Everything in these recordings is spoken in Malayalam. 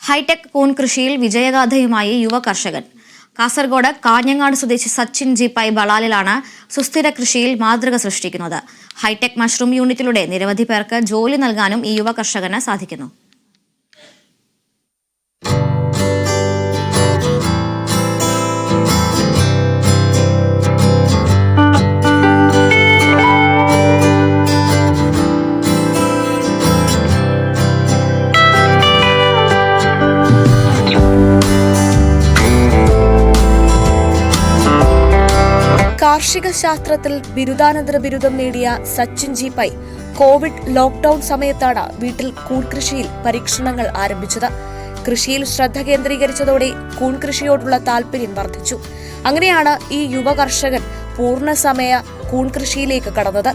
ഹൈടെക് കൂൺ കൃഷിയിൽ വിജയഗാഥയുമായി യുവ കർഷകൻ. കാസർഗോഡ് കാഞ്ഞങ്ങാട് സ്വദേശി സച്ചിൻ ജി പൈ ബളാലിലാണ് സുസ്ഥിര കൃഷിയിൽ മാതൃക സൃഷ്ടിക്കുന്നത്. ഹൈടെക് മഷ്റൂം യൂണിറ്റിലൂടെ നിരവധി പേർക്ക് ജോലി നൽകാനും ഈ യുവ കർഷകന് സാധിക്കുന്നു. കാർഷിക ശാസ്ത്രത്തിൽ ബിരുദാനന്തര ബിരുദം നേടിയ Sachin G pi Covid lockdown സമയത്താണ് വീട്ടിൽ കൂൺ കൃഷിയിൽ പരീക്ഷണങ്ങൾ ആരംഭിച്ചത്. കൃഷിയിൽ ശ്രദ്ധ കേന്ദ്രീകരിച്ചതോടെ കൂൺ കൃഷിയോടുള്ള താൽപര്യം വർദ്ധിച്ചു. അങ്ങനെയാണ് ഈ യുവ കർഷകൻ പൂർണ്ണസമയ കൂൺ കൃഷിയിലേക്ക് കടന്നത്.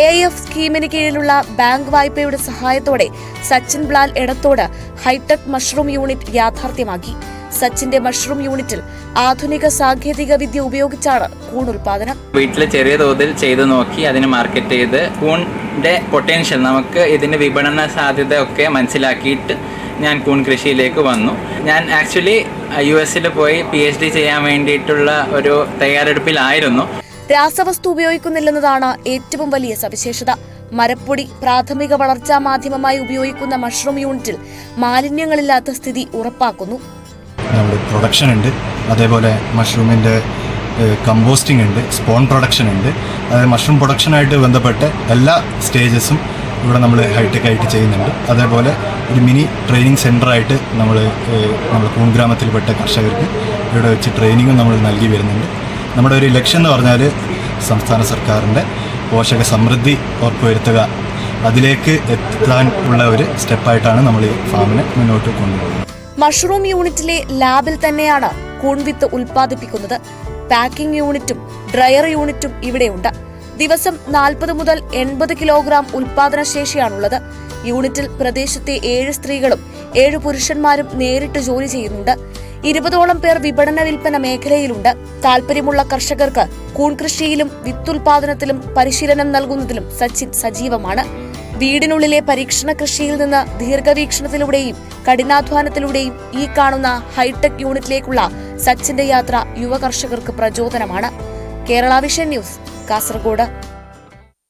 AIF സ്കീമിന് കീഴിലുള്ള ബാങ്ക് വായ്പയുടെ സഹായത്തോടെ സച്ചിൻ ബ്ലാൽ എടത്തോട് ഹൈടെക് മഷ്റൂം യൂണിറ്റ് യാഥാർത്ഥ്യമാക്കി. സച്ചിന്റെ മഷ്റൂം യൂണിറ്റിൽ ആധുനിക സാങ്കേതിക വിദ്യ ഉപയോഗിച്ചാണ് കൂൺ ഉൽപാദനം. വീട്ടിൽ ചെറിയ തോതിൽ ചെയ്തു നോക്കി അതിന് മാർക്കറ്റ് ചെയ്ത് കൂണിന്റെ പൊട്ടൻഷ്യൽ, നമുക്ക് ഇതിന്റെ വിപണന സാധ്യത ഒക്കെ മനസ്സിലാക്കിയിട്ട് ഞാൻ കൂൺ കൃഷിയിലേക്ക് വന്നു. ഞാൻ ആക്ച്വലി US പോയി PhD ചെയ്യാൻ വേണ്ടിയിട്ടുള്ള ഒരു തയ്യാറെടുപ്പിലായിരുന്നു. രാസവസ്തു ഉപയോഗിക്കുന്നില്ലെന്നതാണ് ഏറ്റവും വലിയ സവിശേഷത. മരപ്പൊടി പ്രാഥമിക വളർച്ചാ മാധ്യമമായി ഉപയോഗിക്കുന്ന മഷ്റൂം യൂണിറ്റിൽ മാലിന്യങ്ങളില്ലാത്ത സ്ഥിതി ഉറപ്പാക്കുന്നു. നമ്മുടെ പ്രൊഡക്ഷൻ ഉണ്ട്, അതേപോലെ മഷ്റൂമിൻ്റെ കമ്പോസ്റ്റിംഗ് ഉണ്ട്, സ്പോൺ പ്രൊഡക്ഷൻ ഉണ്ട്. അതായത് മഷ്റൂം പ്രൊഡക്ഷനായിട്ട് ബന്ധപ്പെട്ട് എല്ലാ സ്റ്റേജസും ഇവിടെ നമ്മൾ ഹൈടെക് ആയിട്ട് ചെയ്യുന്നുണ്ട്. അതേപോലെ ഒരു മിനി ട്രെയിനിങ് സെൻ്ററായിട്ട് നമ്മൾ കൂൺ ഗ്രാമത്തിൽപ്പെട്ട കർഷകർക്ക് ഇവിടെ വെച്ച് ട്രെയിനിങ്ങും നമ്മൾ നൽകി വരുന്നുണ്ട്. നമ്മുടെ ഒരു ലക്ഷ്യം എന്ന് പറഞ്ഞാൽ സംസ്ഥാന സർക്കാരിൻ്റെ പോഷക സമൃദ്ധി ഉറപ്പുവരുത്തുക, അതിലേക്ക് എത്താൻ ഉള്ള ഒരു സ്റ്റെപ്പായിട്ടാണ് നമ്മൾ ഈ ഫാമിനെ മുന്നോട്ട് കൊണ്ടുപോകുന്നത്. മഷ്റൂം യൂണിറ്റിലെ ലാബിൽ തന്നെയാണ് കൂൺവിത്ത് ഉൽപ്പാദിപ്പിക്കുന്നത്. പാക്കിംഗ് യൂണിറ്റും ഡ്രയർ യൂണിറ്റും ഇവിടെയുണ്ട്. ദിവസം 40 മുതൽ 80 കിലോഗ്രാം ഉൽപാദനശേഷിയാണുള്ളത്. യൂണിറ്റിൽ പ്രദേശത്തെ 7 സ്ത്രീകളും 7 പുരുഷന്മാരും നേരിട്ട് ജോലി ചെയ്യുന്നുണ്ട്. 20ഓളം പേർ വിപണന വിൽപ്പന മേഖലയിലുണ്ട്. താൽപര്യമുള്ള കർഷകർക്ക് കൂൺ കൃഷിയിലും വിത്തുൽപാദനത്തിലും പരിശീലനം നൽകുന്നതിലും സച്ചിൻ സജീവമാണ്. വീടിനുള്ളിലെ പരീക്ഷണ കൃഷിയിൽ നിന്ന് ദീർഘവീക്ഷണത്തിലൂടെയും കഠിനാധ്വാനത്തിലൂടെയും ഈ കാണുന്ന ഹൈടെക് യൂണിറ്റിലേക്കുള്ള സച്ചിന്റെ യാത്ര യുവ കർഷകർക്ക് പ്രചോദനമാണ്. Kerala vision news, Kasaragod.